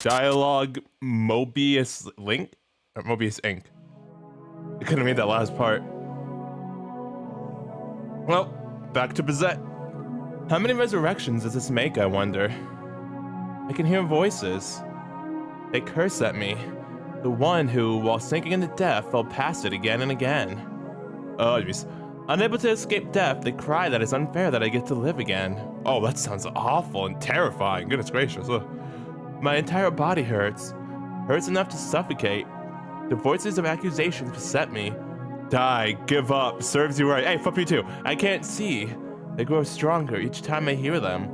Dialogue Mobius Link? Or Mobius Ink. I couldn't read that last part. Well, back to Bazett. How many resurrections does this make, I wonder? I can hear voices. They curse at me. The one who, while sinking into death, fell past it again and again. Oh, jeez. Unable to escape death, they cry that it's unfair that I get to live again. Oh, that sounds awful and terrifying. Goodness gracious. My entire body hurts. Hurts enough to suffocate. The voices of accusations beset me. Die, give up, serves you right. Hey, fuck you too. I can't see. They grow stronger each time I hear them.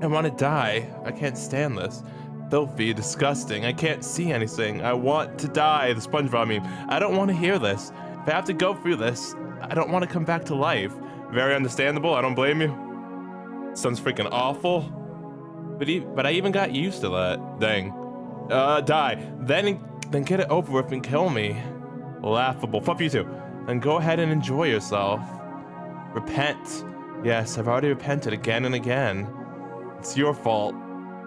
I want to die. I can't stand this. Filthy, disgusting. I can't see anything. I want to die. The SpongeBob meme. I don't want to hear this. If I have to go through this, I don't want to come back to life. Very understandable. I don't blame you. Sounds freaking awful. But I even got used to that. Dang. Die. Then get it over with and kill me. Laughable. Fuck you too. Then go ahead and enjoy yourself. Repent. Yes, I've already repented again and again. It's your fault.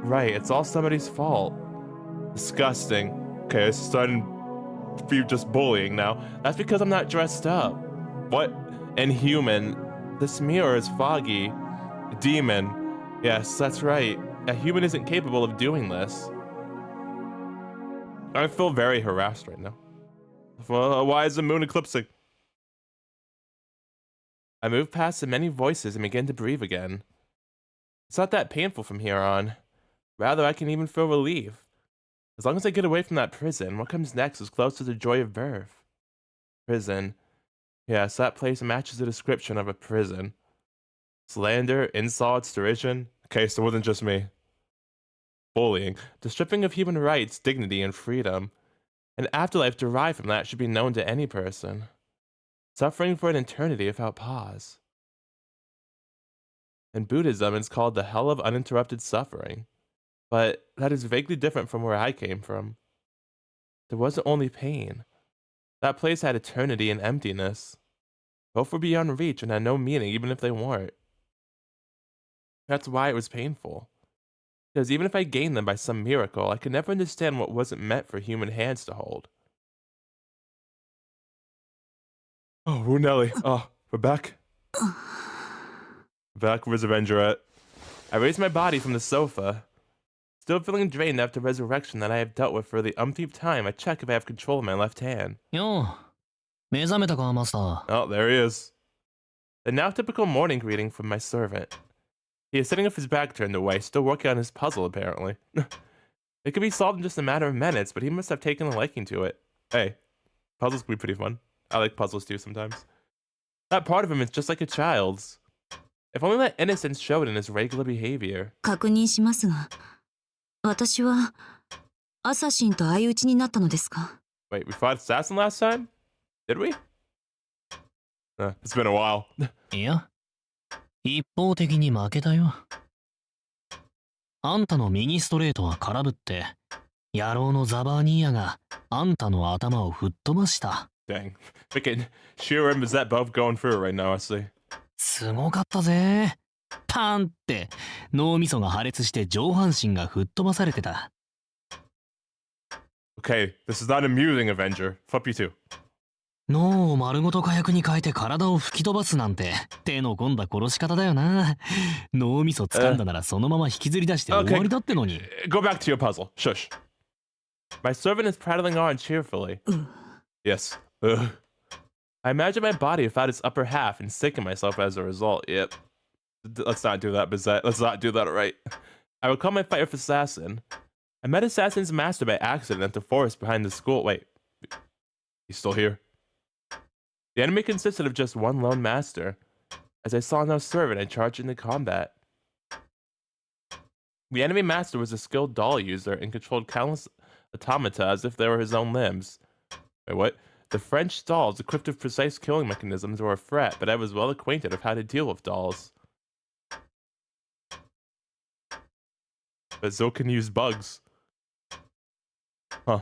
Right, it's all somebody's fault. Disgusting. Okay, it's starting to be just bullying now. That's because I'm not dressed up. What? Inhuman. This mirror is foggy. A demon. Yes, that's right. A human isn't capable of doing this. I feel very harassed right now. Why is the moon eclipsing? I move past the many voices and begin to breathe again. It's not that painful from here on. Rather, I can even feel relief. As long as I get away from that prison, what comes next is close to the joy of birth. Prison. Yes, that place matches the description of a prison. Slander, insults, derision. Okay, so it wasn't just me. Bullying. The stripping of human rights, dignity, and freedom. An afterlife derived from that should be known to any person. Suffering for an eternity without pause. In Buddhism, it's called the hell of uninterrupted suffering. But that is vaguely different from where I came from. There wasn't only pain. That place had eternity and emptiness. Both were beyond reach and had no meaning even if they weren't. That's why it was painful. Because even if I gained them by some miracle, I could never understand what wasn't meant for human hands to hold. Oh, Runelli. Oh, we're back. Back, where's Avenger at? I raised my body from the sofa. Still feeling drained after resurrection that I have dealt with for the umpteenth time, I check if I have control of my left hand. Yo, 目覚めたか、マスター。 Oh, there he is. The now typical morning greeting from my servant. He is sitting with his back turned away, still working on his puzzle apparently. It could be solved in just a matter of minutes, but he must have taken a liking to it. Hey, puzzles can be pretty fun. I like puzzles too sometimes. That part of him is just like a child's. If only that innocence showed in his regular behavior. 確認しますが、私はアサシンと相打ちになったのですか? Wait, we fought Assassin last time? Did we? It's been a while. いや、一方的に負けたよ。あんたの右ストレートは空振って、野郎のザバーニーヤがあんたの頭を吹っ飛ばした。Dang. Freaking Shiro and Bazett both going through it right now, I see. すごかったぜ。パンって脳みそが破裂して上半身が吹っ飛ばされてた。Okay, this is not amusing, Avenger. Fuck you too. 脳を丸ごと火薬に変えて体を吹き飛ばすなんて手の込んだ殺し方だよな。脳みそ掴んだならそのまま引きずり出して終わりだってのに。Go back to your puzzle. Shush. My servant is prattling on cheerfully. Yes. I imagine my body without its upper half and sicking myself as a result. Yep. Let's not do that, Bazett. Let's not do that, right? I recall my fight with Assassin. I met Assassin's master by accident at the forest behind the school. Wait. He's still here? The enemy consisted of just one lone master. As I saw no servant, I charged into combat. The enemy master was a skilled doll user and controlled countless automata as if they were his own limbs. Wait, what? The French dolls, equipped with precise killing mechanisms, were a threat, but I was well acquainted with how to deal with dolls. But Zo can use bugs. Huh.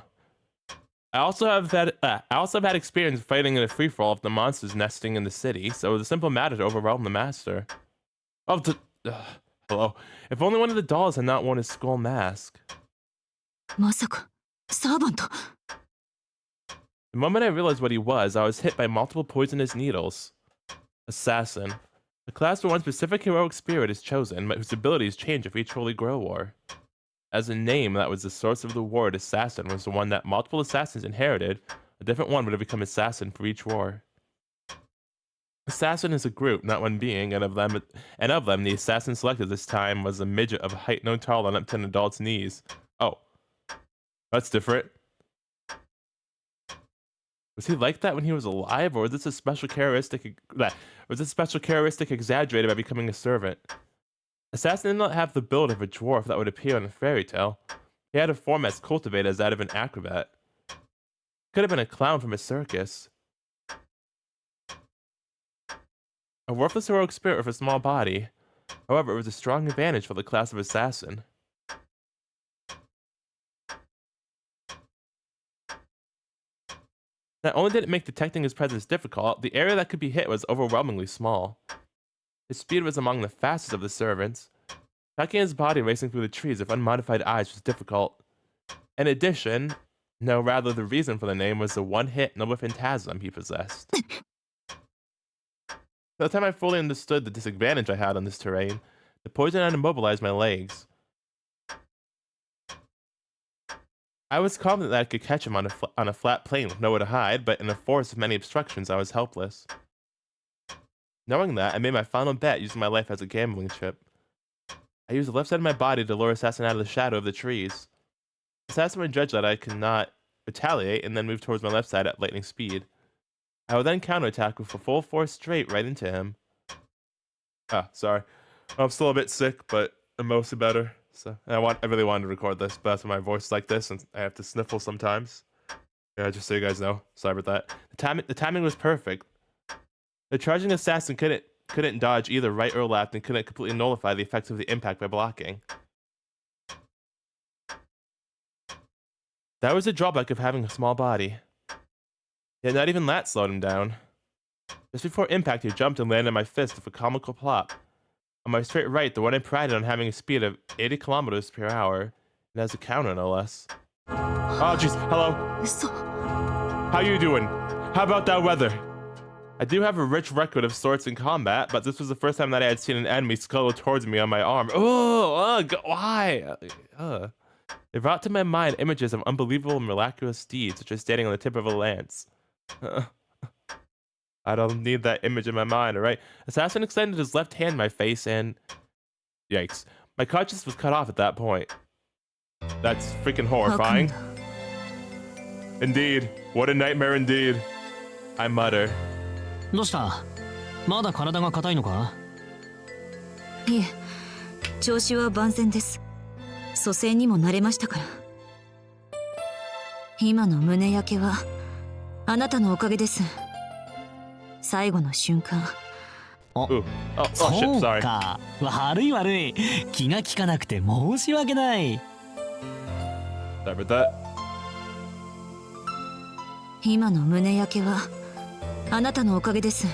I also have had experience fighting in a free-for-all of the monsters nesting in the city, so it was a simple matter to overwhelm the master. Oh, hello. If only one of the dolls had not worn his skull mask. まさかサーバント。 The moment I realized what he was, I was hit by multiple poisonous needles. Assassin. A class where one specific heroic spirit is chosen, but whose abilities change with each holy Grail War. As a name that was the source of the word assassin was the one that multiple assassins inherited, a different one would have become assassin for each war. Assassin is a group, not one being, and of them, the assassin selected this time was a midget of height no taller than up to an adult's knees. Oh. That's different. Was he like that when he was alive, or was this a special characteristic exaggerated by becoming a servant? Assassin did not have the build of a dwarf that would appear in a fairy tale. He had a form as cultivated as that of an acrobat. Could have been a clown from a circus. A worthless heroic spirit with a small body. However, it was a strong advantage for the class of assassin. Not only did it make detecting his presence difficult, the area that could be hit was overwhelmingly small. His speed was among the fastest of the servants. Tracking his body racing through the trees with unmodified eyes was difficult. In addition, the reason for the name was the one-hit Noble Phantasm he possessed. By the time I fully understood the disadvantage I had on this terrain, the poison had immobilized my legs. I was confident that I could catch him on a flat plain with nowhere to hide, but in a forest of many obstructions, I was helpless. Knowing that, I made my final bet using my life as a gambling chip. I used the left side of my body to lure Assassin out of the shadow of the trees. Assassin would judge that I could not retaliate and then move towards my left side at lightning speed. I would then counterattack with a full force straight right into him. Sorry. I'm still a bit sick, but I'm mostly better. So I really wanted to record this, but that's why my voice is like this, and I have to sniffle sometimes. Yeah, just so you guys know. Sorry about that. The timing was perfect. The charging assassin couldn't dodge either right or left, and couldn't completely nullify the effects of the impact by blocking. That was the drawback of having a small body. Yet not even that slowed him down. Just before impact, he jumped and landed on my fist with a comical plop. On my straight right, the one I prided on having a speed of 80 kilometers per hour, and as a counter, no less. Oh, jeez, hello. How you doing? How about that weather? I do have a rich record of sorts in combat, but this was the first time that I had seen an enemy scuttle towards me on my arm. Why? It brought to my mind images of unbelievable and miraculous deeds, such as standing on the tip of a lance. I don't need that image in my mind, alright? Assassin extended his left hand in my face and... Yikes. My conscience was cut off at that point. That's freaking horrifying. Indeed. What a nightmare indeed. I mutter. どうした？まだ体が硬いのか？いえ、調子は万全です。蘇生にも慣れましたから。今の胸焼けはあなたのおかげです。最後の瞬間。そうか。悪い。気が利かなくて申し訳ない。Sorry about that. 今の胸焼けはあなたのおかげです。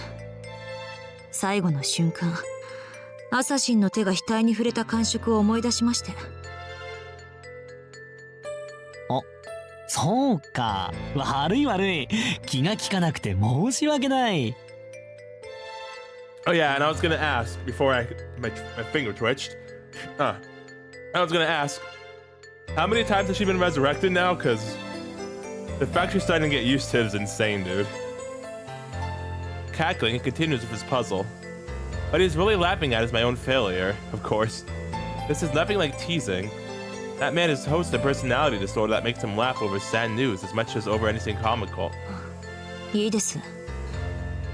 最後の瞬間、アサシンの手が額に触れた感触を思い出しまして。そうか。悪い。気が利かなくて申し訳ない。Oh yeah, and I was gonna ask before my finger twitched. I was gonna ask, how many times has she been resurrected now? Cause the fact she's starting to get used to it is insane, dude. Cackling, he continues with his puzzle. What he's really laughing at is my own failure, of course. This is nothing like teasing. That man is host of personality disorder that makes him laugh over sad news as much as over anything comical. いいです。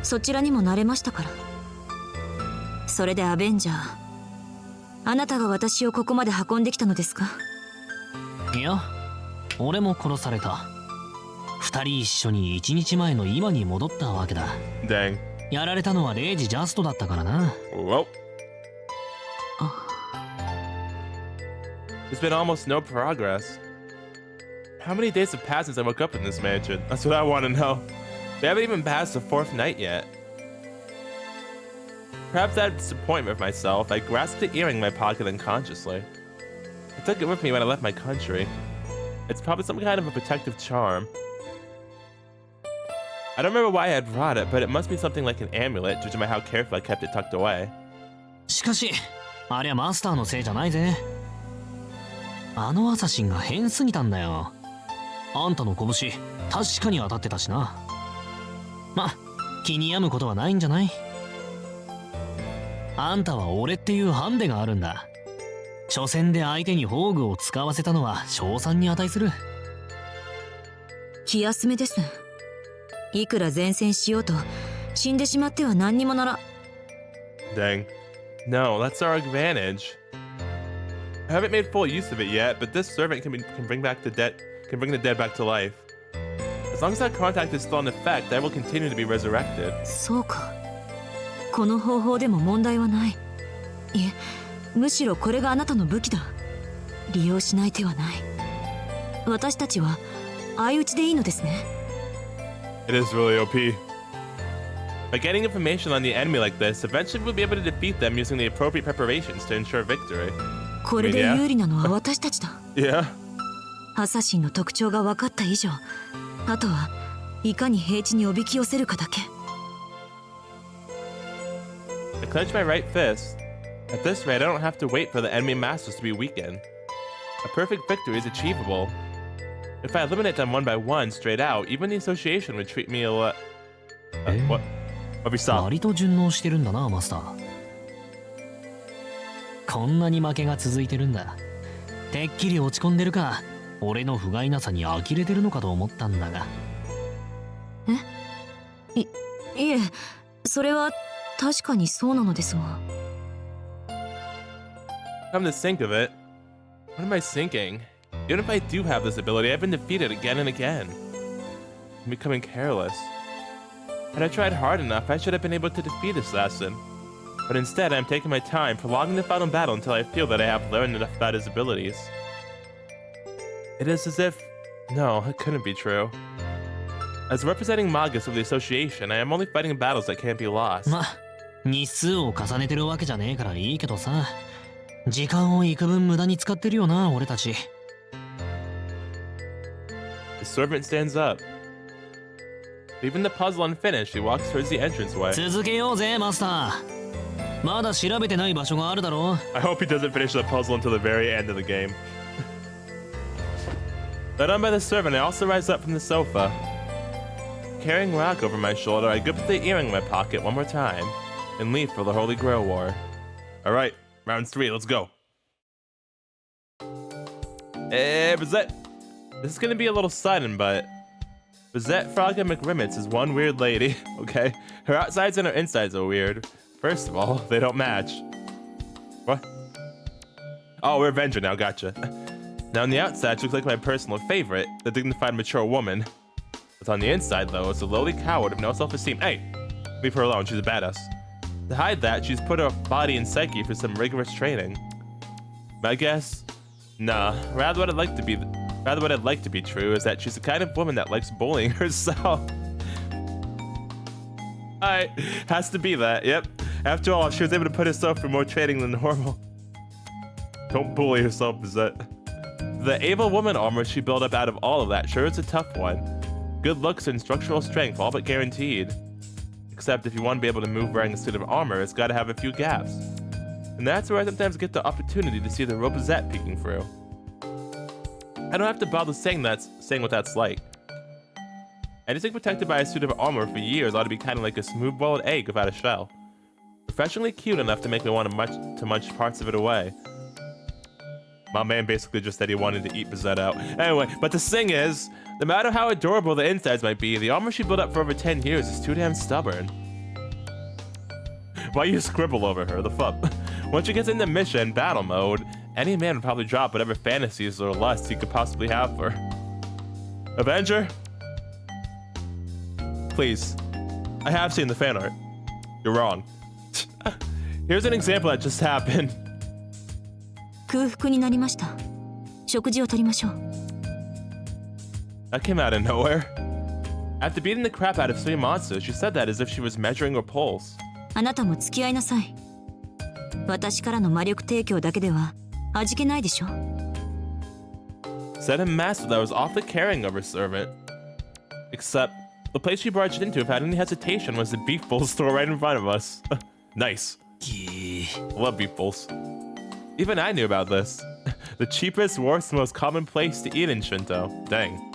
そちらにも慣れましたから。それでアベンジャー、あなたが私をここまで運んできたのですか？いや、俺も殺された。二人一緒に一日前の今に戻ったわけだ。Dang. やられたのは0時ジャストだったからな。Well. There's been almost no progress. How many days have passed since I woke up in this mansion? That's what I want to know. They haven't even passed the 4th night yet. Perhaps out of disappointment with myself, I grasped the earring in my pocket unconsciously. I took it with me when I left my country. It's probably some kind of a protective charm. I don't remember why I had brought it, but it must be something like an amulet, judging by how carefully I kept it tucked away. しかしありゃマスターのせいじゃないぜ。あのアサシンが変すぎたんだよ。あんたの拳確かに当たってたしな。ま、気に病むことはないんじゃない？あんたは俺っていうハンデがあるんだ。初戦で相手に宝具を使わせたのは称賛に値する。気休めです。いくら前線しようと死んでしまっては何にもなら。 Dang. No, that's our advantage. I haven't made full use of it yet, but this servant can bring the dead back to life. As long as that contact is still in effect, I will continue to be resurrected. そうか。この方法でも問題はない。いえ、むしろこれがあなたの武器だ。利用しない手はない。私たちは相打ちでいいのですね。It is really OP. By getting information on the enemy like this, eventually we'll be able to defeat them using the appropriate preparations to ensure victory. これで有利なのは私たちだ。Yeah. アサシンの特徴が分かった以上、あとはいかに平地におびき寄せるかだけ。I clench my right fist. At this rate, I don't have to wait for the enemy masters to be weakened. A perfect victory is achievable. If I eliminate them one by one straight out, even the association would treat me a lot. What? What we saw? 割と順応してるんだなマスター。こんなに負けが続いてるんだ。てっきり落ち込んでるか、俺の不甲斐なさに呆れてるのかと思ったんだが。いえ、それは確かにそうなのですが。Come to think of it, what am I thinking? Even if I do have this ability, I've been defeated again and again. I'm becoming careless. Had I tried hard enough, I should have been able to defeat this assassin. But instead, I'm taking my time, prolonging the final battle until I feel that I have learned enough about his abilities. It is as if... No, it couldn't be true. As representing Magus of the Association, I am only fighting battles that can't be lost. ま、日数を重ねてるわけじゃねえからいいけどさ。時間を幾分無駄に使ってるよな、俺たち。The servant stands up. Leaving the puzzle unfinished, he walks towards the entranceway. 続けようぜ、マスター。まだ調べてない場所があるだろう。I hope he doesn't finish the puzzle until the very end of the game. Led on by the servant, I also rise up from the sofa. Carrying rock over my shoulder, I grip the earring in my pocket one more time and leave for the Holy Grail War. Alright, round 3, let's go. Hey, Bazett. This is gonna be a little sudden, but Bazett Frogga McRimmets is one weird lady, okay? Her outsides and her insides are weird. First of all, they don't match. What? Oh, we're Avenger now, gotcha. Now on the outside, she looks like my personal favorite, the dignified mature woman. But on the inside, though, it's a lowly coward of no self-esteem. Hey, leave her alone, she's a badass. To hide that, she's put her body and psyche through some rigorous training. My guess? Nah, rather what I'd like to be true is that she's the kind of woman that likes bullying herself. Alright, has to be that, yep. After all, she was able to put herself through more training than normal. Don't bully yourself, Bazett. The able woman armor she built up out of all of that sure is a tough one. Good looks and structural strength, all but guaranteed. Except if you want to be able to move wearing a suit of armor, it's gotta have a few gaps. And that's where I sometimes get the opportunity to see the real Bazett peeking through. I don't have to bother saying what that's like. Anything protected by a suit of armor for years ought to be kind of like a smooth-boiled egg without a shell. Professionally cute enough to make me want to munch parts of it away. My man basically just said he wanted to eat Bazett out. Anyway, but the thing is, no matter how adorable the insides might be, the armor she built up for over 10 years is too damn stubborn. Why you scribble over her, the fup? Once she gets into mission, battle mode, any man would probably drop whatever fantasies or lusts he could possibly have for her. Avenger? Please. I have seen the fan art. You're wrong. Here's an example that just happened. 空腹になりました。食事をとりましょう。That came out of nowhere. After beating the crap out of 3 monsters, she said that as if she was measuring her pulse. あなたも付き合いなさい。私からの魔力提供だけでは味気ないでしょ。said a master that was awfully caring of her servant. Except, the place she barged into without any hesitation was the beef bowl store right in front of us. Nice. Love beef bowls. Even I knew about this. The cheapest, worst, most common place to eat in Shinto. Dang.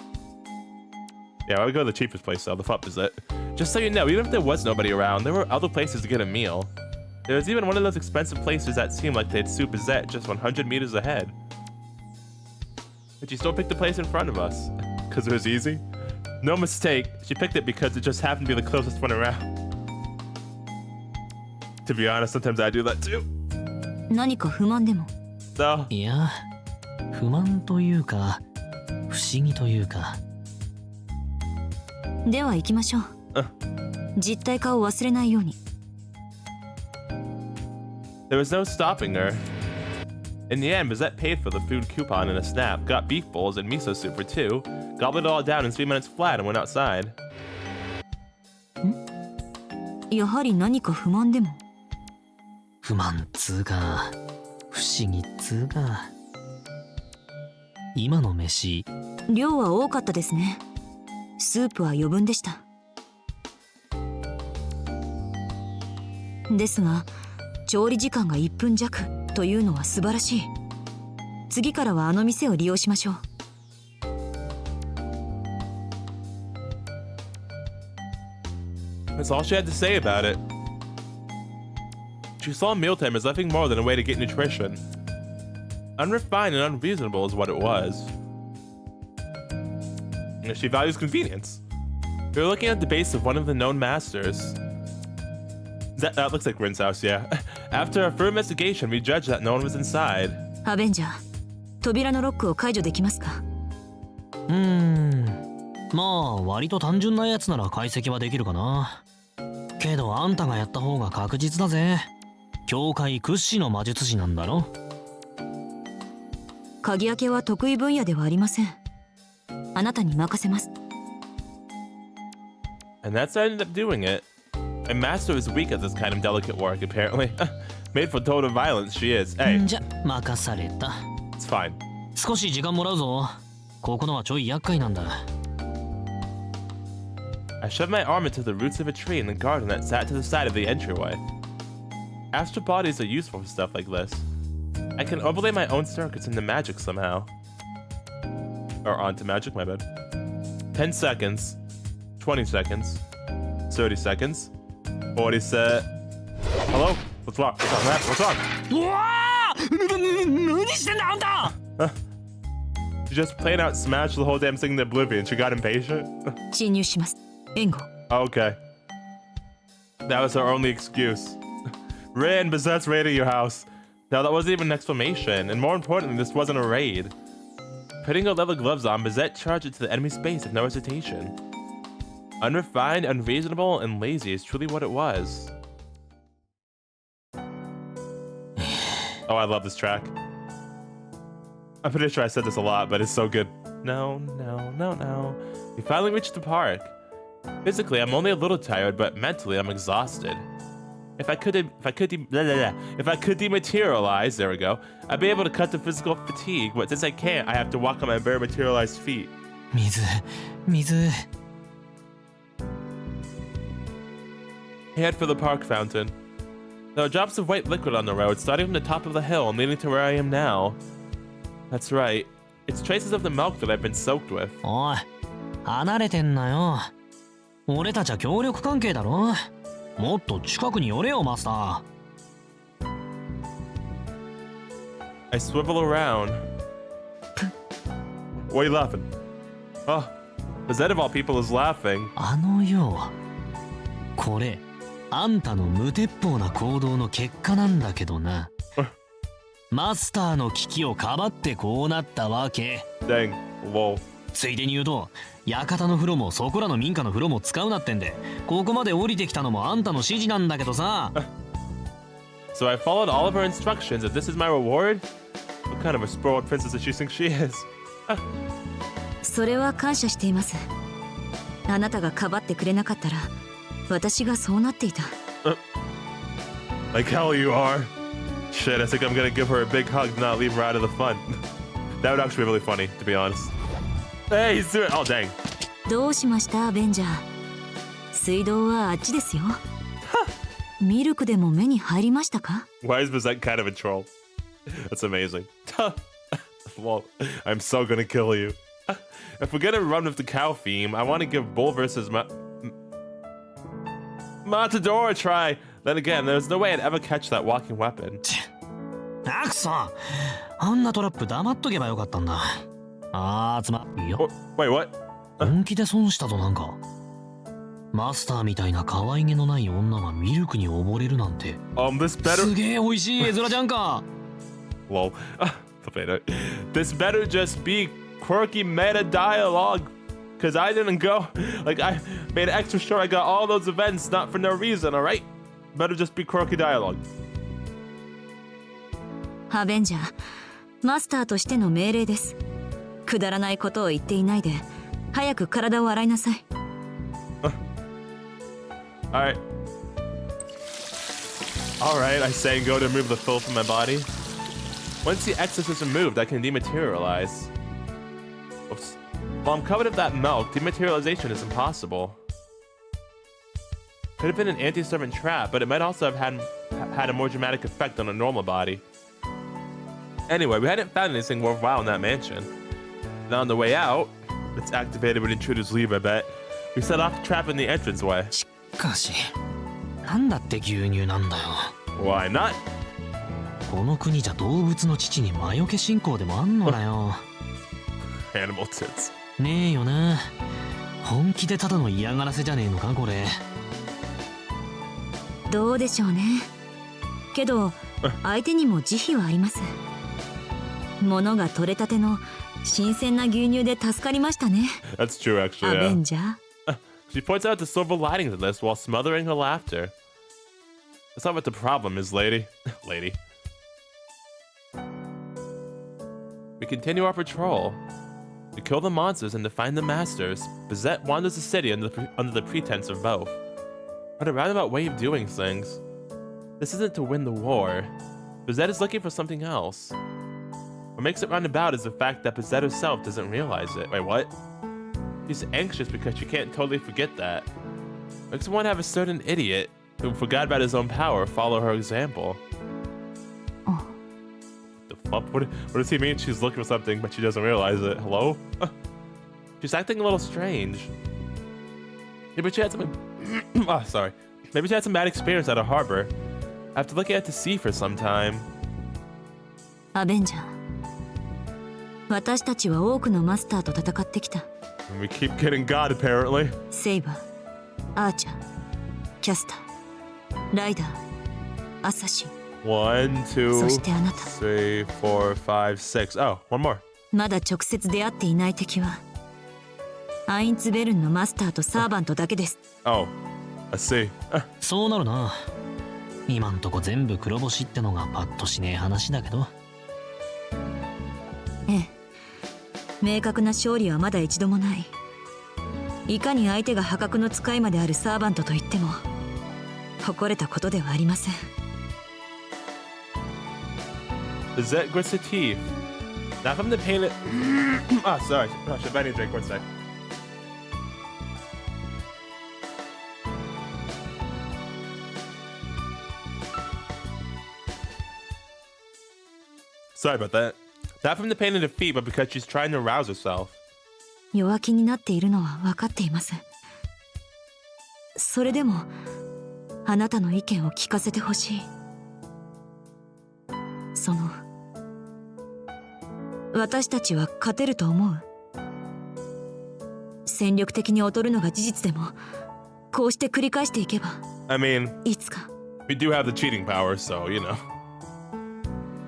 Yeah, I would go to the cheapest place though, the Bazett. Just so you know, even if there was nobody around, there were other places to get a meal. There was even one of those expensive places that seemed like they'd sue Bazett just 100 meters ahead. But she still picked the place in front of us. Because it was easy? No mistake, she picked it because it just happened to be the closest one around. To be honest, sometimes I do that too. 何か不満でも So, いや、不満というか、不思議というか。では行きましょう実体化を忘れないように there was no stopping her. In the end, Bazett paid for the food coupon in a snap, got beef bowls and miso soup for 2, gobbled it all down in 3 minutes flat and went outside. やはり何か不満でも不満つーか、不思議つーか。今の飯、量は多かったですねスープは余分でしたですが調理時間が1分弱というのは素晴らしい次からはあの店を利用しましょう That's all she had to say about it. She saw mealtime as nothing more than a way to get nutrition. Unrefined and unreasonable is what it was. And she values convenience. You're looking at the base of one of the known masters. That looks like Rin's house, yeah. After a full investigation, we judged that no one was inside. アベンジャー扉のロックを解除できますかまあ割と単純なやつなら解析はできるかな。けどあんたがやった方が確実だぜ。教会屈指の魔術師なんだろ。鍵開けは得意分野ではありませんあなたに任せます And that's how I ended up doing it. My master is weak at this kind of delicate work, apparently. Made for total violence, she is. Hey, じゃ任された。 it's fine. 少し時間もらうぞ。ここのはちょい厄介なんだ。I shoved my arm into the roots of a tree in the garden that sat to the side of the entryway. Astral bodies are useful for stuff like this. I can overlay my own circuits into magic somehow. Or onto magic, my bad. 10 seconds. 20 seconds. 30 seconds. 40 set. Hello? What's wrong? What's wrong? うわー！何してんだあんた She just plain out smashed the whole damn thing into oblivion. She got impatient. 侵入します援護 Okay. That was her only excuse. Rin, Bazett's raiding your house. Now that wasn't even an exclamation, and more importantly, this wasn't a raid. Putting her leather gloves on, Bazett charged into the enemy space with no hesitation. Unrefined, unreasonable, and lazy is truly what it was. Oh, I love this track. I'm pretty sure I said this a lot, but it's so good. No. We finally reached the park. Physically, I'm only a little tired, but mentally, I'm exhausted. If I could dematerialize, there we go, I'd be able to cut the physical fatigue, but since I can't, I have to walk on my bare materialized feet. 水 Head for the park fountain. There are drops of white liquid on the road, starting from the top of the hill and leading to where I am now. That's right. It's traces of the milk that I've been soaked with. おい離れてんなよ。俺たちは協力関係だろ。もっと近くに寄れよマスター。 I swivel around. Why are you laughing? Oh, Bazett of all people is laughing. あのよこれあんたの無鉄砲な行動の結果なんだけどな。マスターの危機をかばってこうなったわけ。 Dang, lol. ついでに言うと館の風呂もそこらの民家の風呂も使うなってんでここまで降りてきたのもあんたの指示なんだけどさ。So I followed all of her instructions and this is my reward? What kind of a spoiled princess does she think she is? それは感謝していますあなたがかばってくれなかったら私がそうなっていた Like hell you are. Shit, I think I'm gonna give her a big hug to not leave her out of the fun. That would actually be really funny, to be honest. Hey, he's doing it. Oh, dang. どうしましたアベンジャー。水道はあっちですよ。ミルクでも目に入りましたか？ Why is Bazett kind of a troll? That's amazing. Well, I'm so gonna kill you. If we're gonna run with the cow theme, I want to give Bull versus Matador a try. Then again, there's no way I'd ever catch that walking weapon. たくそあんなトラップ黙っとけばよかったんだ。つまいいよ。Wait, what? 本気で損したぞなんか。マスターみたいな可愛げのない女がミルクに溺れるなんて。This better. すげえ美味しい絵面じゃんか。Lol. This better just be quirky meta dialogue. Cause I didn't go. Like, I made extra sure I got all those events not for no reason, alright? Better just be quirky dialogue. アベンジャー、マスターとしての命令です。くだらないことを言っていないで、早く体を洗いなさい。Alright. Alright, I say and go to remove the filth from my body. Once the excess is removed, I can dematerialize. Oops. While I'm covered with that milk, dematerialization is impossible. Could have been an anti-servant trap, but it might also have had a more dramatic effect on a normal body. Anyway, we hadn't found anything worthwhile in that mansion. Now on the way out, it's activated when intruders leave, I bet. We set off the trap in the entranceway. しかし、なんだって牛乳なんだよ。 Why not? この国じゃ動物の乳に魔除け信仰でもあんのだよ。Animal tits. ねえよな。本気でただの嫌がらせじゃねえのかこれ。どうでしょうね。けど相手にも慈悲はあります。物が取れたての新鮮な牛乳で助かりましたね。That's true, actually. アベンジャー。She points out the silver linings in this while smothering her laughter. That's not what the problem is, lady. Lady. We continue our patrol. To kill the monsters and to find the masters, Bazett wanders the city under the pretense of both. What a roundabout way of doing things. This isn't to win the war. Bazett is looking for something else. What makes it roundabout is the fact that Bazett herself doesn't realize it. Wait, what? She's anxious because she can't totally forget that. Makes one have a certain idiot who forgot about his own power follow her example. Oh. The fuck? What does he mean she's looking for something but she doesn't realize it? Hello? She's acting a little strange. Maybe she had something... oh, sorry. Maybe she had some bad experience at a harbor. I have to look at it to see for some time. アベンジャー。私たちは多くのマスターと戦ってきた。And we keep getting God, apparently. セイバー、アーチャー、キャスター、ライダー、アサシン。1, 2, そしてあなた。3, 4, 5, 6. Oh, one more. まだ直接出会っていない敵はアインツベルンのマスターとサーバントだけです。Oh, I see. そうなるな。今んとこ全部黒星ってのがパッとしねえ話だけど。ええ、明確な勝利はまだ一度もない。いかに相手が破格の使いまであるサーバントといっても誇れたことではありません。Bazett grits her teeth. Not from the pain. Ah, sorry. Oh, should I need a drink? One sec. Sorry about that. Not from the pain of defeat, but because she's trying to arouse herself. 弱気になっているのは分かっています。それでもあなたの意見を聞かせてほしい。私たちは勝てると思う？戦力的に劣るのが事実でもこうして繰り返していけば I mean, いつか we do have the cheating power, so, you know.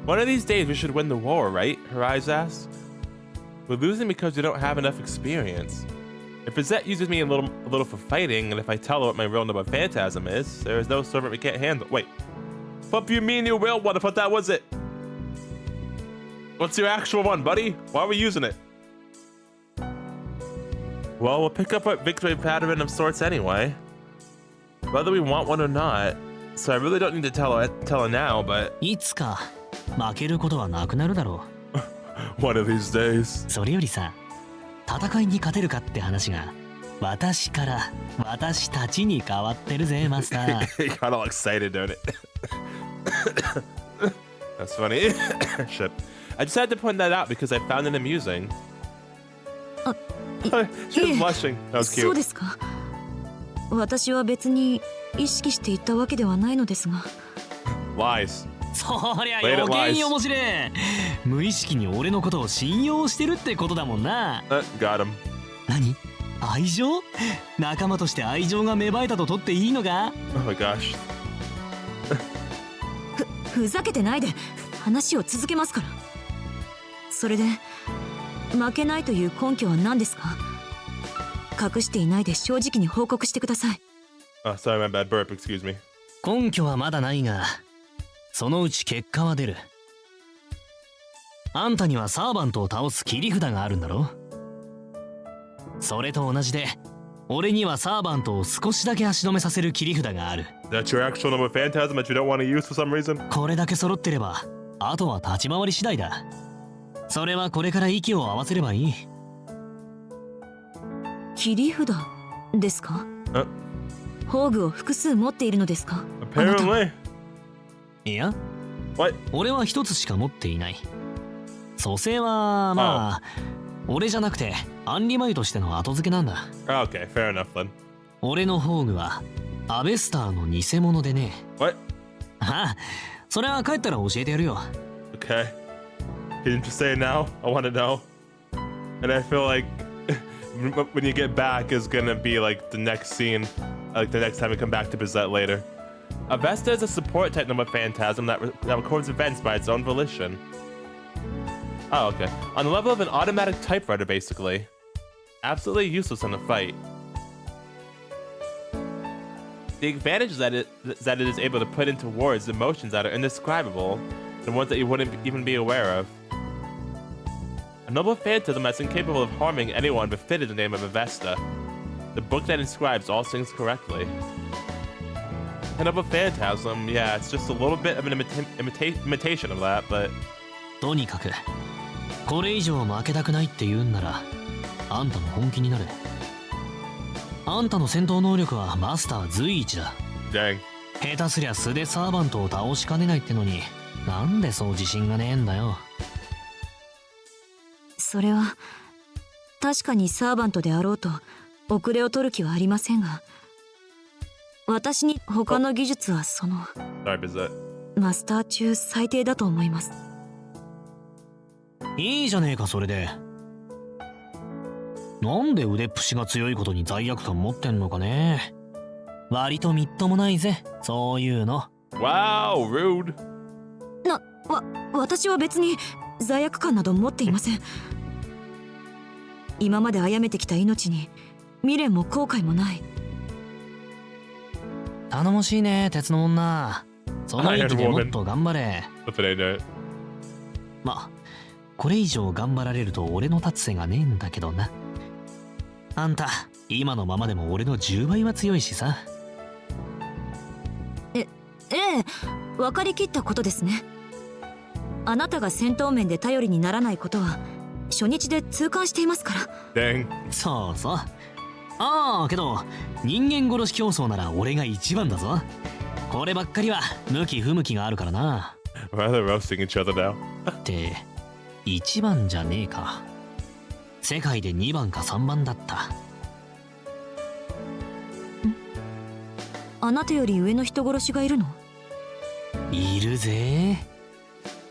One of these days we should win the war, right? Her eyes asked. We're losing because we don't have enough experience. If Bazett uses me a little for fighting, and if I tell her what my real number phantasm is, there is no servant we can't handle. Wait. What do you mean you will one? I thought that was it. What's your actual one, buddy? Why are we using it? Well, we'll pick up a victory pattern of sorts anyway. Whether we want one or not. So I really don't need to tell her now, but... いつか負けることはなくなるだろ One of these days. それよりさ、戦いに勝てるかって話が私から私たちに変わってるぜマスター。He got all excited, don't it? That's funny. Shit. I just had to point that out because I found it amusing. She was blushing. That was そう cute. ですか。私は別に意識して言ったわけではないのですが。Lies. そりゃ余計に面白い。無意識に俺のことを信用してるってことだもんな。Got him. 何？愛情？仲間として愛情が芽生えたと取っていいのか？ Oh my gosh. ふざけてないで話を続けますから。それで負けないという根拠は何ですか？隠していないで正直に報告してください。Oh, sorry, my bad burp. Excuse me. 根拠はまだないが、そのうち結果は出る。あんたにはサーバントを倒す切り札があるんだろ？それと同じで、俺にはサーバントを少しだけ足止めさせる切り札がある。That's your actual number phantasm that you don't want to use for some reason? これだけ揃ってれば、あとは立ち回り次第だ。それはこれから息を合わせればいい。切り札ですか？宝具を複数持っているのですか？ Apparently. いや、 What? 俺は一つしか持っていない。蘇生はまあ、俺じゃなくてアンリマユとしての後付けなんだ。Okay, fair enough then. 俺の宝具はアベスターの偽物でね。 What? ああ、それは帰ったら教えてやるよ。 Okay. Can you just say it now? I want to know. And I feel like when you get back is gonna be like the next scene, like the next time we come back to Bazett later. Avesta is a support type number phantasm that records events by its own volition. Oh, okay. On the level of an automatic typewriter, basically. Absolutely useless in a fight. The advantage is that it is able to put into words emotions that are indescribable, and ones that you wouldn't even be aware of. A noble phantasm that's incapable of harming anyone befitted the name of Avesta, the book that inscribes all things correctly. A noble phantasm, yeah, it's just a little bit of an imitation of that, but... とにかくこれ以上負けたくないって言うんなら、あんたも本気になれ。あんたの戦闘能力はマスター随一だ。 Dang. 下手すりゃ素でサーバントを倒しかねないってのに、なんでそう自信がねえんだよ。それは確かにサーバントであろうと遅れを取る気はありませんが、私に他の技術はその Sorry, Bazett. マスター中最低だと思います。いいじゃねえかそれで。なんで腕っぷしが強いことに罪悪感持ってんのかね。割とみっともないぜそういうの。 Wow, rude. 私は別に罪悪感など持っていません。今まで殺めてきた命に未練も後悔もない。頼もしいね鉄の女。その意気でもっと頑張れ。まあこれ以上頑張られると俺の立つ瀬がねえんだけどな。あんた今のままでも俺の10倍は強いしさ。ええ、分かりきったことですね。あなたが戦闘面で頼りにならないことは初日で痛感していますから。 Dang. そうそう。ああけど人間殺し競争なら俺が一番だぞ。こればっかりは向き不向きがあるからな。 Why are they roasting each other now? って一番じゃねえか。世界で2番か3番だった。あなたより上の人殺しがいるの？いるぜ。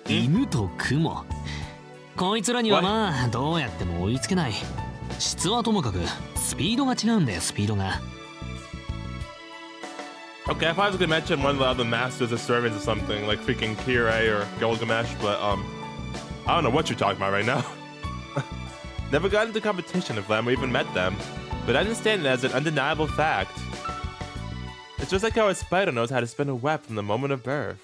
犬と雲。こいつらにはまあどうやっても追いつけない。質はともかくスピードが違うんだよスピードが。 Okay, I thought I was gonna mention one of the other masters of servants or something, like freaking Kirei or Gilgamesh, but I don't know what you're talking about right now. Never got into competition with them or even met them, but I understand it as an undeniable fact. It's just like how a spider knows how to spin a web from the moment of birth.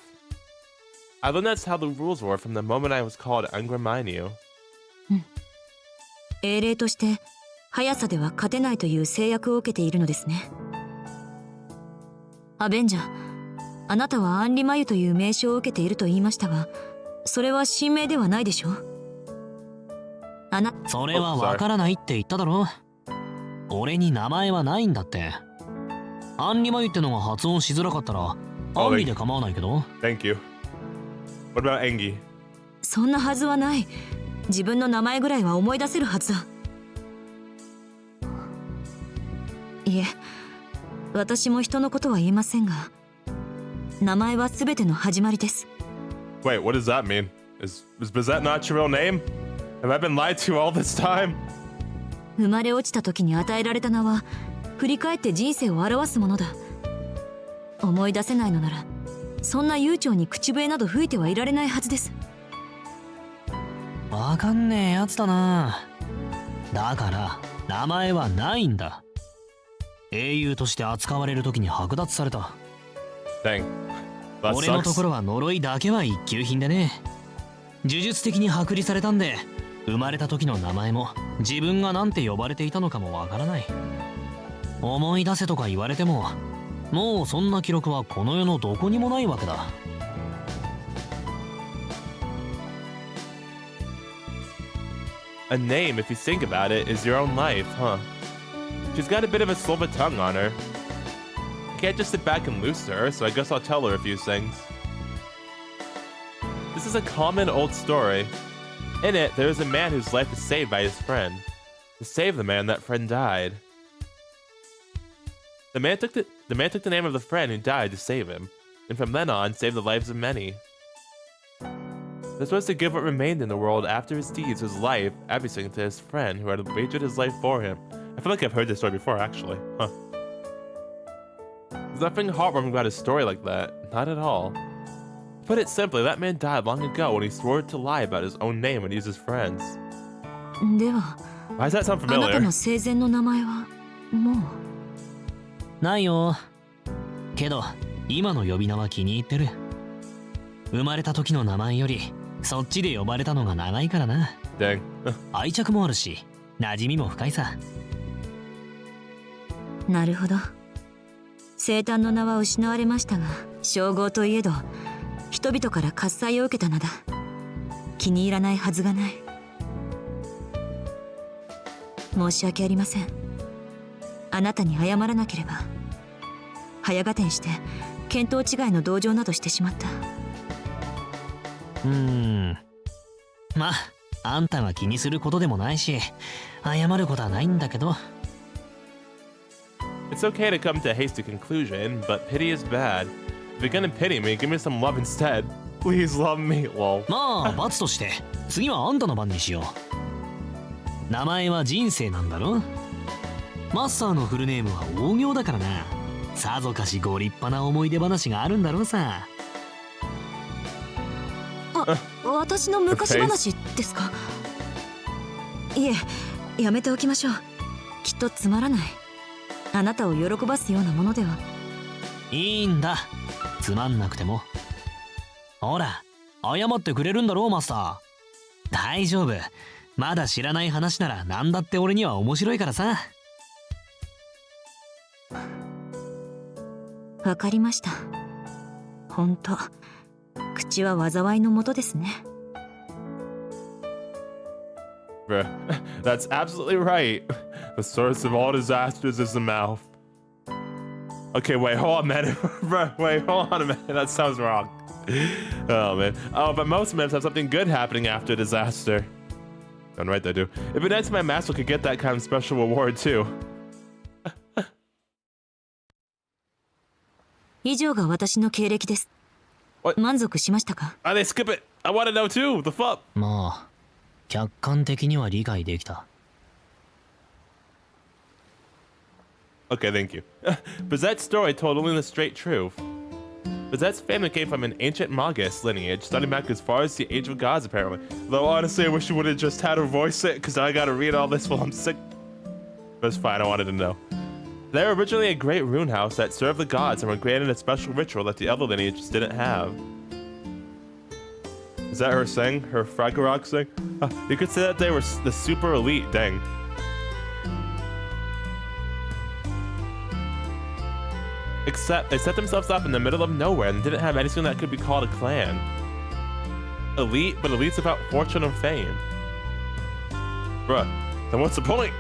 I learned that's how the rules were from the moment I was called Angraminyu. 英霊として速さでは勝てないという制約を受けているのですね。アベンジャー、あなたはアンリマユという名称を受けていると言いましたが、それは神名ではないでしょう。あなそれはわからないって言っただろ。俺に名前はないんだって。アンリマユってのが発音しづらかったらアンリで構わないけど。 Thank you. What about Engi? そんなはずはない。自分の名前ぐらいは思い出せるはずだ。いえ、私も人のことは言いませんが、名前は全ての始まりです。 Wait, what does that mean? Is Bazett not your real name? Have I been lied to all this time? 生まれ落ちた時に与えられた名は振り返って人生を表すものだ。思い出せないのならそんな悠長に口笛など吹いてはいられないはずです。わかんねえやつだな。だから名前はないんだ。英雄として扱われる時に剥奪された。 Dang. That 俺のと sucks. ころは呪いだけは一級品でね。呪術的に剥離されたんで、生まれた時の名前も自分がなんて呼ばれていたのかもわからない。思い出せとか言われても、もうそんな記録はこの世のどこにもないわけだ。A name, if you think about it, is your own life, huh? She's got a bit of a silver tongue on her. I can't just sit back and lose to her, so I guess I'll tell her a few things. This is a common old story. In it, there is a man whose life is saved by his friend. To save the man, that friend died. The man took the name of the friend who died to save him, and from then on, saved the lives of many. This was to give what remained in the world after his deeds, his life, everything to his friend who had wagered his life for him. I feel like I've heard this story before, actually. Huh. There's nothing heartwarming about a story like that. Not at all. To put it simply, that man died long ago when he swore to lie about his own name and use his friends. では、 Why does that sound あなた familiar? の生前の名前はもう。ないよ。けど今の呼び名は気に入ってる。生まれた時の名前よりそっちで呼ばれたのが長いからな。 Dang. 愛着もあるし馴染みも深いさ。なるほど。生誕の名は失われましたが、称号といえど人々から喝采を受けた名だ。気に入らないはずがない。申し訳ありません。あなたに謝らなければ。早合点して見当違いの同情などしてしまった。まああんたが気にすることでもないし謝ることはないんだけど。 It's okay to come to a hasty conclusion, but pity is bad. If you're gonna pity me, give me some love instead. Please love me, lol. まあ罰として次はあんたの番にしよう。名前は人生なんだろ。マスターのフルネームは大行だからな。さぞかしご立派な思い出話があるんだろうさ。私の昔話ですか。いえ、やめておきましょう。きっとつまらない。あなたを喜ばすようなものでは。いいんだ、つまんなくても。ほら謝ってくれるんだろうマスター。大丈夫、まだ知らない話なら何だって俺には面白いからさ。わかりました。ほんと口は災いのもとですね。Bruh, that's absolutely right. The source of all disasters is the mouth. Okay, wait, hold on a minute. Bruh, wait, hold on a minute. That sounds wrong. Oh, man. Oh, but most myths have something good happening after a disaster. I'm right, they do. It'd be nice if my master could get that kind of special reward, too. 以上が私の経歴です。満足しましたか？ Why they skip it? I want to know, too. The fuck? まあ客観的には理解できた。 Okay, thank you. Bazett's story told only the straight truth. Bazett's family came from an ancient Magus lineage, starting back as far as the Age of Gods, apparently. Though honestly, I wish you would have just had her voice it, because I gotta read all this while I'm sick. But it's fine, I wanted to know. They were originally a great rune house that served the gods and were granted a special ritual that the other lineages didn't have. Is that her thing? Her Fragorok thing? You could say that they were the super elite, dang. Except they set themselves up in the middle of nowhere and didn't have anything that could be called a clan. Elite, but elites without fortune or fame. Bruh, then what's the point?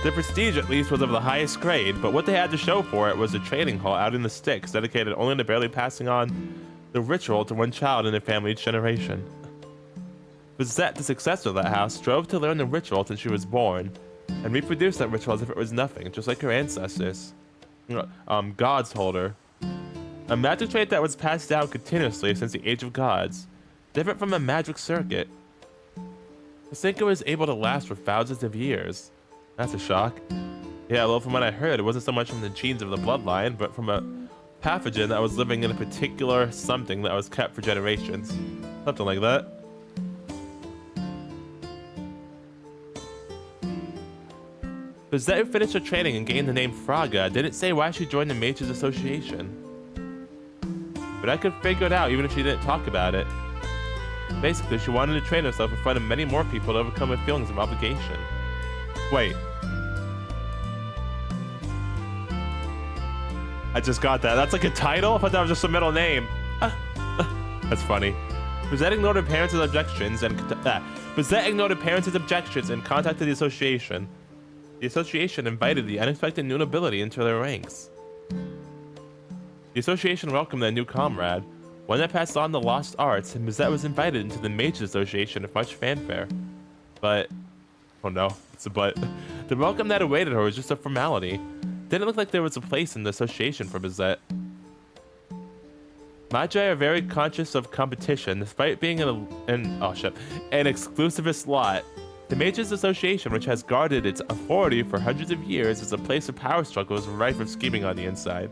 The prestige, at least, was of the highest grade, but what they had to show for it was a training hall out in the sticks dedicated only to barely passing on the ritual to one child in their family each generation. Bazett, the successor of that house, strove to learn the ritual since she was born, and reproduce that ritual as if it was nothing, just like her ancestors. Gods holder. A magic trait that was passed down continuously since the Age of Gods, different from a magic circuit. The Senka was able to last for thousands of years. That's a shock. Yeah, well, from what I heard, it wasn't so much from the genes of the bloodline, but from a pathogen that was living in a particular something that was kept for generations. Something like that. Bazett, who finished her training and gained the name Fraga, didn't say why she joined the Mages Association. But I could figure it out even if she didn't talk about it. Basically, she wanted to train herself in front of many more people to overcome her feelings of obligation. Wait. I just got that. That's like a title? I thought that was just a middle name. That's funny. Bazett ignored her parents' objections and contacted the association. The association invited the unexpected new nobility into their ranks. The association welcomed their new comrade, one that passed on the lost arts, and Bazett was invited into the Mages Association with much fanfare. But, oh no, it's a but. The welcome that awaited her was just a formality. Didn't look like there was a place in the association for Bazett. Magi are very conscious of competition, despite being an exclusivist lot. The Mages Association, which has guarded its authority for hundreds of years, is a place of power struggles rife with scheming on the inside.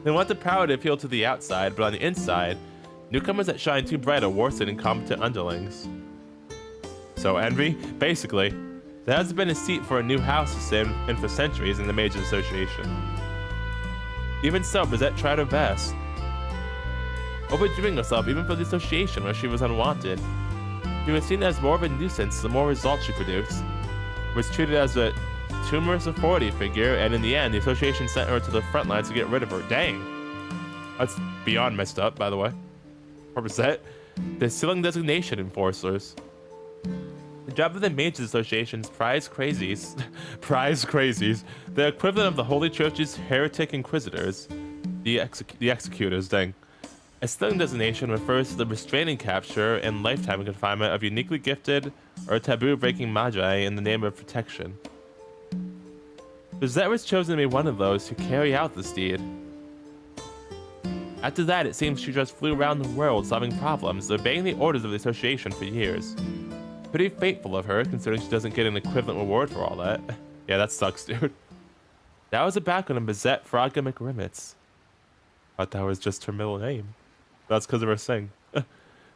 They want the power to appeal to the outside, but on the inside, newcomers that shine too bright are worse than incompetent underlings. So envy? Basically, there hasn't been a seat for a new house to sit in for centuries in the Mages Association. Even so, Bazett tried her best, overdoing herself even for the association where she was unwanted. She was seen as more of a nuisance the more results she produced, was treated as a tumorous authority figure, and in the end, the association sent her to the front lines to get rid of her. Dang. That's beyond messed up, by the way. For Bazett, the ceiling designation enforcers. The job of the Mages Association's prize crazies, the equivalent of the Holy Church's heretic inquisitors, the executors, dang. A ceiling designation refers to the restraining capture and lifetime confinement of uniquely gifted or taboo-breaking magi in the name of protection. Bazett was chosen to be one of those who carry out this deed. After that, it seems she just flew around the world solving problems, obeying the orders of the association for years. Pretty faithful of her, considering she doesn't get an equivalent reward for all that. Yeah, that sucks, dude. That was a background on Bazett Fraga McRimmets. Thought that was just her middle name. That's because of her sing.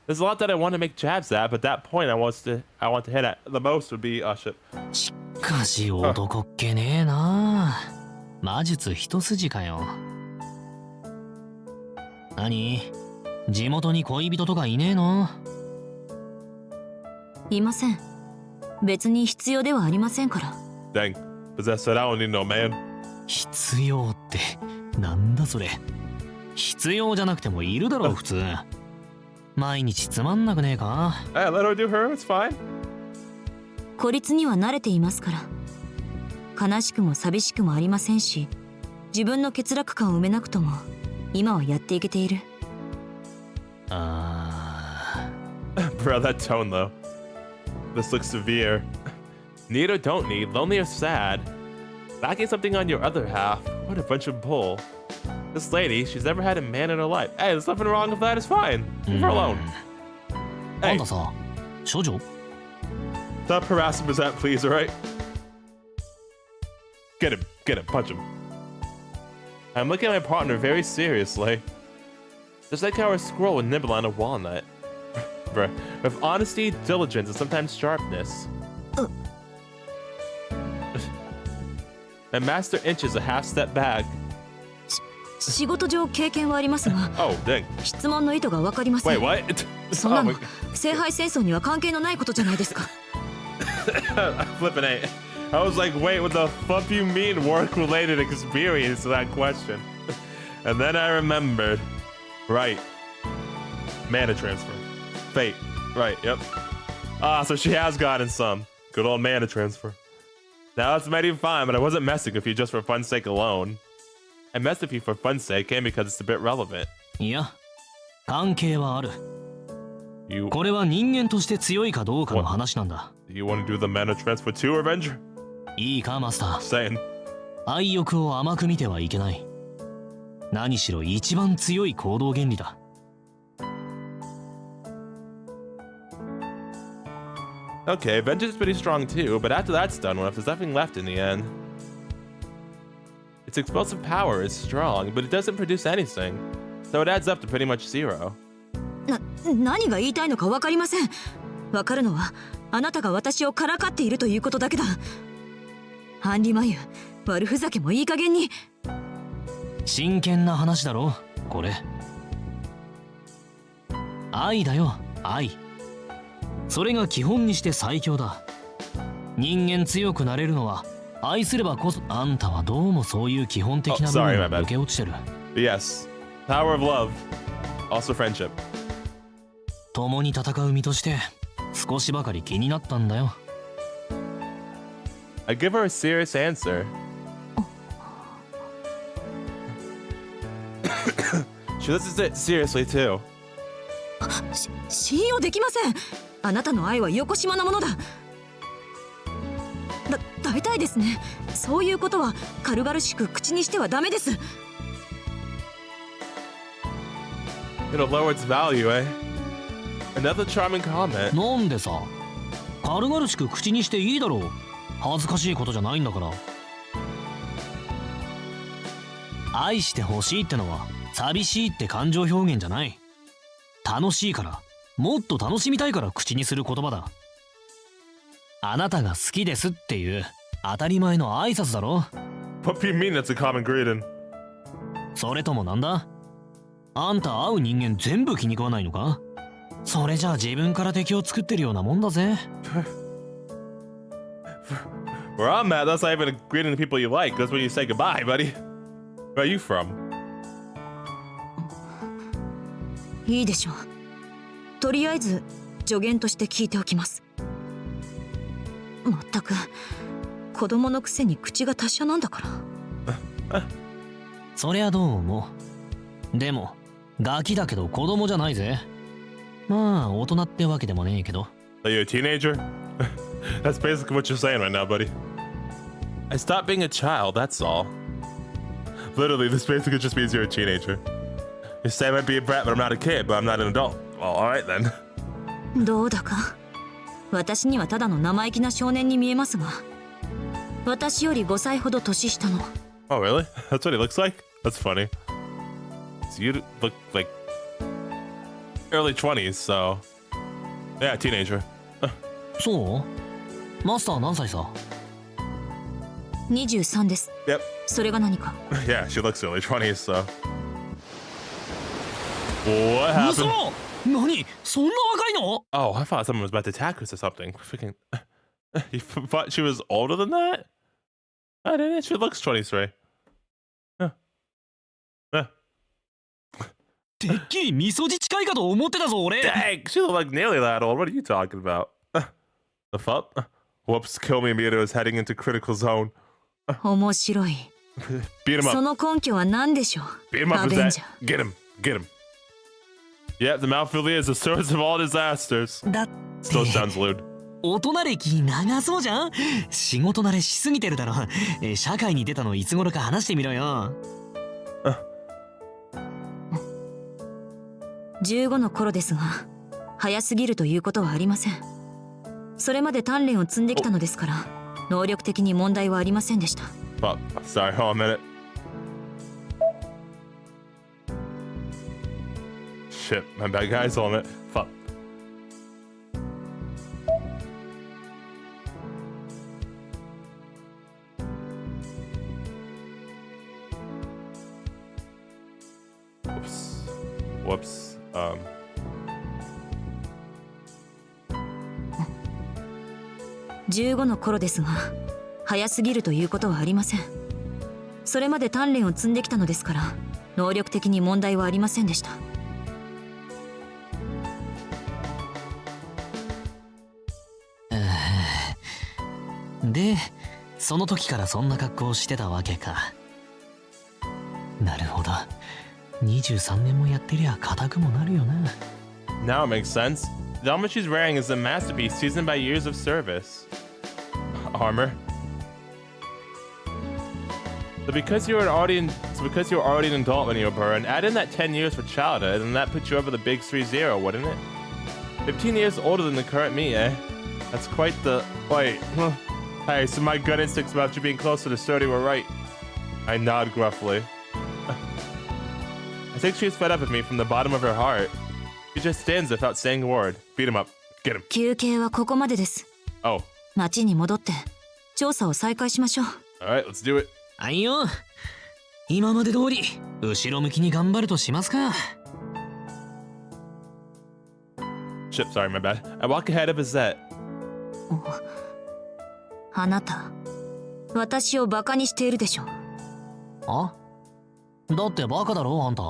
There's a lot that I want to make jabs at, but that point I want to hit at the most would be shit. しかし男っ気ねえな。魔術一筋かよ。何？地元に恋人とかいねえの？いません。別に必要ではありませんから。Dang, Bazett said I don't need no man. 必要ってなんだそれ。必要じゃなくてもいるだろう普通。毎日つまんなくねえか？ Hey, let her do her, it's fine. 孤立には慣れていますから。悲しくも寂しくもありませんし、自分の欠落感を埋めなくとも、今はやっていけている。Bro, that tone though. This looks severe. Need or don't need, lonely or sad. Lacking something on your other half. What a bunch of bull. This lady, she's never had a man in her life. Hey, there's nothing wrong with that, it's fine. Leave her alone. あ Hey, んたさ、処女？ stop harassing Bazett, please, alright? Get him, punch him. I'm looking at my partner very seriously. Just like how a squirrel would nibble on a walnut. Bruh, with honesty, diligence, and sometimes sharpness. My master inches a half step back. 仕事上経験はありますが、 Oh, dang. 質問の意図が分かりません。 Wait, what? そんな Oh の my- 聖杯戦争には関係のないことじゃないですか。 Flipping it. I was like, wait, what the fuck you mean work-related experience to that question? And then I remembered. Right. Mana transfer. Fate. Right, yep. Ah, so she has gotten some. Good old mana transfer. Now that's mighty fine, but I wasn't messing with you just for fun's sake alone. I messed with you for fun's sake and because it's a bit relevant. いや、関係はある。 You これは人間として強いかどうかの話なんだ。you want to do the mana transfer too, Avenger? いいか、マスター。 Saying. 愛欲を甘く見てはいけない。何しろ一番強い行動原理だ。Okay, Vengeance is pretty strong too, but after that's done with, there's nothing left in the end. Its explosive power is strong, but it doesn't produce anything, so it adds up to pretty much zero. 何が言いたいのか分かりません。分かるのはあなたが私をからかっているということだけだ。ハンリマユ、悪ふざけもいい加減に。真剣な話だろ、これ。愛だよ、愛。それが基本にして最強だ。人間強くなれるのは愛すればこそ。あんたはどうもそういう基本的な部分が抜け落ちてる。Yes, power of love, also friendship. 共に戦う身として少しばかり気になったんだよ。I give her a serious answer. She listens it seriously too. 信用できません。あなたの愛はよこしまなものだ。大体ですね。そういうことは軽々しく口にしてはダメです。 It'll lower its value, eh? Another charming comment. なんでさ、軽々しく口にしていいだろう。恥ずかしいことじゃないんだから。愛してほしいってのは寂しいって感情表現じゃない。楽しいから、もっと楽しみたいから口にする言葉だ。あなたが好きですっていう当たり前の挨拶だろ。 What do you mean that's a common greeting? それともなんだ、あんた会う人間全部気に食わないのか。それじゃあ自分から敵を作ってるようなもんだぜ。Where I'm at, that's not even a greeting to people you like. That's when you say goodbye, buddy. Where are you from? いいでしょう。とりあえず助言として聞いておきます。まったく子供のくせに口が達者なんだから。そりゃどう思う。でもガキだけど子供じゃないぜ。まあ大人ってわけでもねえけど。 Are you a teenager? That's basically what you're saying right now, buddy. I stopped being a child, that's all. Literally, this basically just means you're a teenager. You say I might be a brat, but I'm not a kid, but I'm not an adult. Well, alright then. どうだか私にはただの生意気な少年に見えますが、私より5歳ほど年下の。 Oh, really? That's what he looks like? That's funny. So you look like early 20s, so yeah, teenager. そう？マスター何歳さ？23です。Yep. それが何か？ Yeah, she looks early 20s, so. What happened? 嘘！何？そんな若いの？ Oh, I thought someone was about to attack us or something. Freaking. You thought she was older than that? I didn't. She looks 23. Huh. Huh. てっきりみそじ近いかと思ってたぞ俺。 Dang, she looked like nearly that old. What are you talking about? The fuck? Whoops, kill me. Mito is heading into critical zone. 面白い。 Beat him そ up. の根拠は何でしょう？ Beat him up, アベンジ Bazett. ャー。 Get him. Get him. Yep, the Malfilia is the source of all disasters. だって Still sounds lewd. 大人歴長そうじゃん。仕事慣れしすぎてるだろ。社会に出たのいつ頃か話してみろよ。15の頃ですが、早すぎるということはありません。それまで鍛錬を積んできたのですから、能力的に問題はありませんでした。Fuck. Sorry, hold on a minute. Shit, my bad guys, hold on a minute. Fuck. Whoops. Whoops. 15の頃ですが、早すぎるということはありません。それまで鍛錬を積んできたのですから、能力的に問題はありませんでした。で、その時からそんな格好をしてたわけか。なるほど。23年もやってりゃ硬くもなるよな。Now it makes sense. The armor she's wearing is a masterpiece seasoned by years of service. Armor. So because you were already an adult when you were born, add in that 10 years for childhood, and that puts you over the big 3-0, wouldn't it? 15 years older than the current me, eh? That's quite the... Wait. Hey, so my gut instincts about you being closer to 30 were right. I nod gruffly. I think she's fed up with me from the bottom of her heart. She just stands without saying a word. Beat him up. Get him. 休憩はここまでです。Oh. 町に戻って調査を再開しましょう。Alright, let's do it. はいよ。今まで通り後ろ向きに頑張るとしますか。Shit, sorry, my bad. I walk ahead of Bazett. あなた、私をバカにしているでしょ。あ？だってバカだろあんた。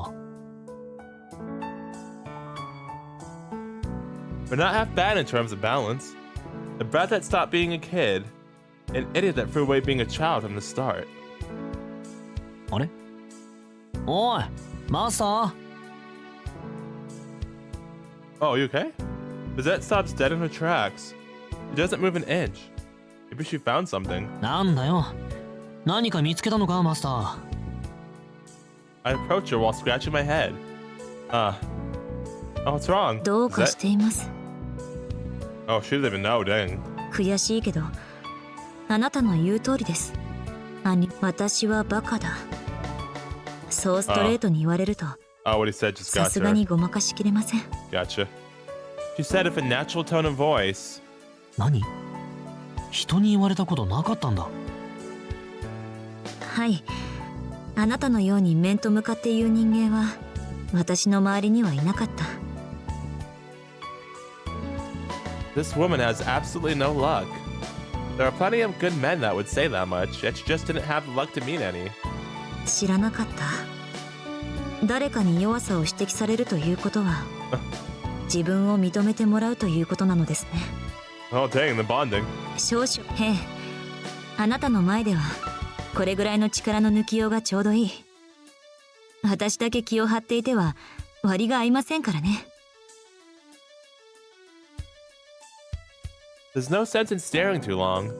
We're not half bad in terms of balance. A brat that stopped being a kid, an idiot that threw away being a child from the start. あれ？おい、マスター。Oh, you okay? Bazett stops dead in her tracks. She doesn't move an inch. Maybe she found something. なんだよ。何か見つけたのかマスター。I approach her while scratching my head. Oh, what's wrong? どうかしています。Oh, she doesn't even know, dang. 悔しいけど、あなたの言う通りです。私はバカだ。そうストレートに言われると、Oh, what he said just さ got す to が her. にごまかしきれません。Gotcha. She said with a natural tone of voice. 何？人に言われたことなかったんだ。はい。あなたのように面と向かって言う人間は、私の周りにはいなかった。This woman has absolutely no luck. There are plenty of good men that would say that much, yet she just didn't have the luck to meet any. 知らなかった。誰かに弱さを指摘されるということは、自分を認めてもらうということなのですね。Oh, dang, the bonding. 少々、ええ。あなたの前では、これぐらいの力の抜きようがちょうどいい。私だけ気を張っていては、割が合いませんからね。There's no sense in staring too long.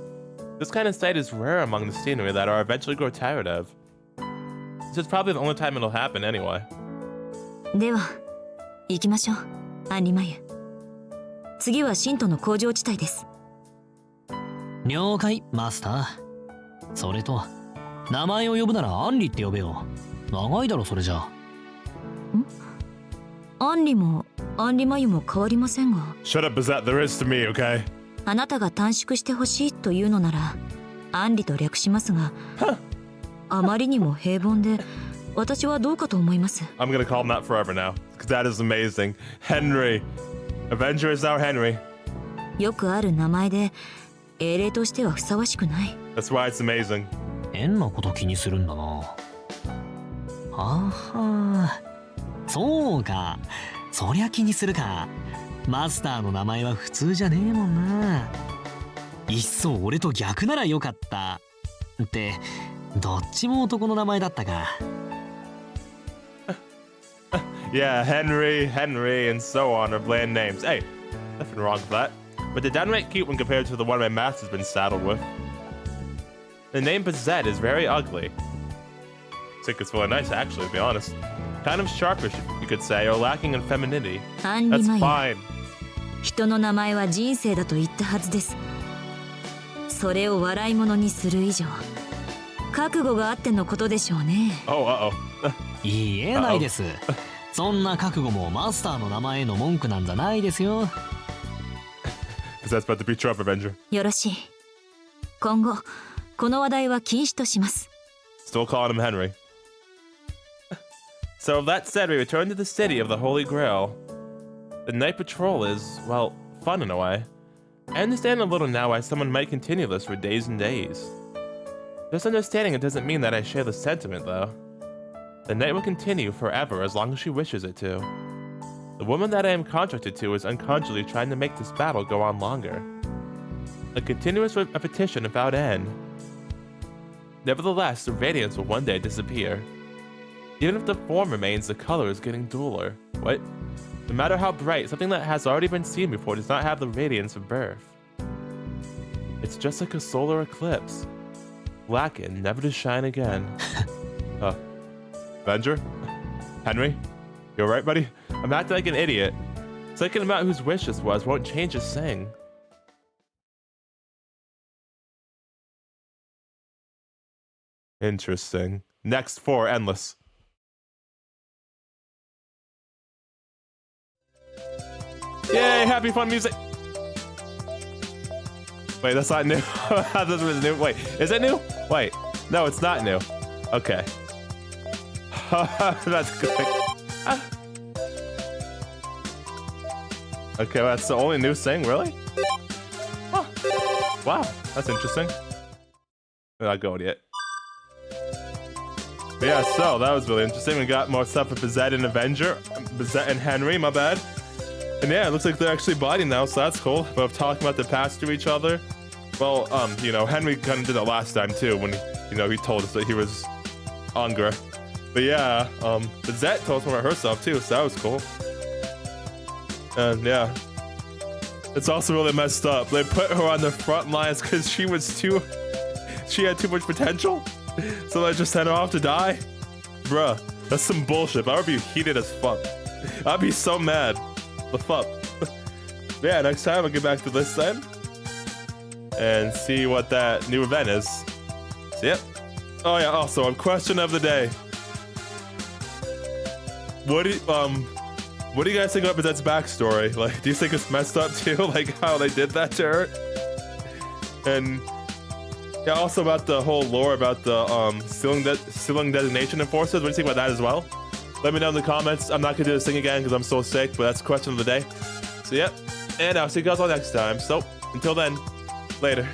This kind of sight is rare among the scenery that I'll eventually grow tired of. This is probably the only time it'll happen anyway. では、行きましょう、アンリマユ。次は信徒の工場地帯です。了解、マスター。それと、名前を呼ぶならアンリって呼べよ。長いだろそれじゃ。アンリもアンリマユも変わりませんが。Shut up, Bazett. There is to me, okay? あなたが短縮してほしいというのなら、アンリと略しますが、あまりにも平凡で、私はどうかと思います。I'm gonna call him that forever now, because that is amazing. Henry. Avenger is now Henry. よくある名前で、英霊としてはふさわしくない。That's why it's amazing. 変なこと気にするんだな。はは、そうか。そりゃ気にするか。マスターの名前は普通じゃねえもんな。いっそ俺と逆ならよかった。って、どっちも男の名前だったか。Yeah, Henry, and so on are bland names. Hey, nothing wrong with that. But they're downright cute when compared to the one my master's been saddled with. The name Bazett is very ugly. I think it's really nice, actually, to be honest. Kind of sharpish, you could say, or lacking in femininity. That's fine. 人の名前は人生だと言ったはずです。それを笑い物にする以上、覚悟があってのことでしょうね。Oh, uh-oh. いいえないです。そんな覚悟もマスターの名前への文句なんじゃないですよ。Bazett's about to beat you up, Avenger. よろしい。今後、この話題は禁止とします。Still calling him Henry. So that said, we return to the city of the Holy Grail. The night patrol is, well, fun in a way. I understand a little now why someone might continue this for days and days. Just understanding it doesn't mean that I share the sentiment, though. The night will continue forever as long as she wishes it to. The woman that I am contracted to is unconsciously trying to make this battle go on longer. a continuous repetition without end. Nevertheless, the radiance will one day disappear. Even if the form remains, the color is getting duller. What? No matter how bright, something that has already been seen before does not have the radiance of birth. It's just like a solar eclipse. Blacken, never to shine again. Avenger? Henry? You alright, buddy? I'm acting like an idiot. Thinking about whose wish this was won't change his thing. Interesting. Next 4, endless. Yay, happy fun music! Wait, that's not new. This was new. Wait, is it new? Wait, no, it's not new. Okay. That's good. Okay, well, that's the only new thing, really? Huh. Wow, that's interesting. We're not going yet. But yeah, so that was really interesting. We got more stuff with Bazett and Avenger. Bazett and Henry, my bad. And yeah, it looks like they're actually biting now, so that's cool. Both talking about the past to each other. Well, you know, Henry kind of did it last time too, when, you know, he told us that he was Angra. But yeah, Bazett told us about herself too, so that was cool. And yeah, it's also really messed up. They put her on the front lines because she had too much potential. So they just sent her off to die. Bruh, that's some bullshit. I would be heated as fuck. I'd be so mad. The fuck. Yeah, next time I'll get back to this then. And see what that new event is. See it? Oh yeah, also, a question of the day. What do you guys think about Bazett's backstory? Like, do you think it's messed up too? Like how they did that to her? And yeah, also about the whole lore about the ceiling designation enforcers. What do you think about that as well? Let me know in the comments. I'm not gonna do this thing again because I'm so sick, but that's the question of the day. So yep, and I'll see you guys all next time. So until then, later.